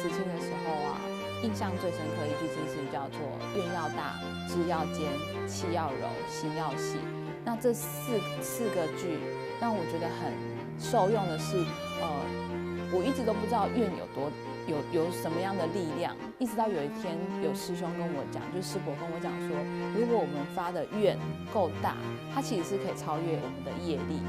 慈亲的时候啊，印象最深刻一句金丝语叫做“愿要大，知要坚，气要柔，心要细”。那这四个句让我觉得很受用的是，我一直都不知道愿有什么样的力量，一直到有一天有师兄跟我讲，就是师伯跟我讲说，如果我们发的愿够大，它其实是可以超越我们的业力。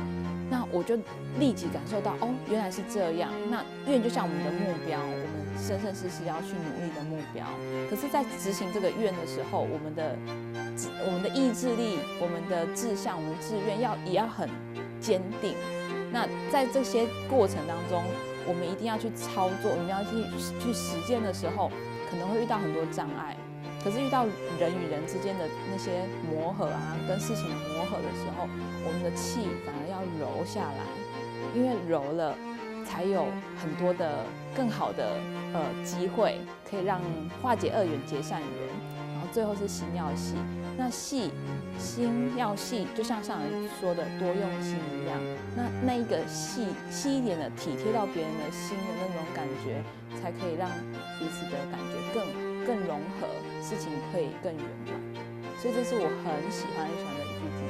那我就立即感受到，哦，原来是这样。那愿就像我们的目标，我们生生世世要去努力的目标。可是，在执行这个愿的时候，我们的意志力、我们的志向、我们的志愿也要很坚定。那在这些过程当中，我们一定要去操作，我们要去实践的时候，可能会遇到很多障碍。可是遇到人与人之间的那些磨合啊，跟事情的磨合的时候，我们的气反而要柔下来，因为柔了，才有很多的更好的机会，可以让化解恶缘结善缘。然后最后是心要细，那心要细，就像上人说的多用心一样。那一个细一点的体贴到别人的心的那种感觉，才可以让彼此的感觉更融合，事情会更圆满。所以这是我很喜欢的一句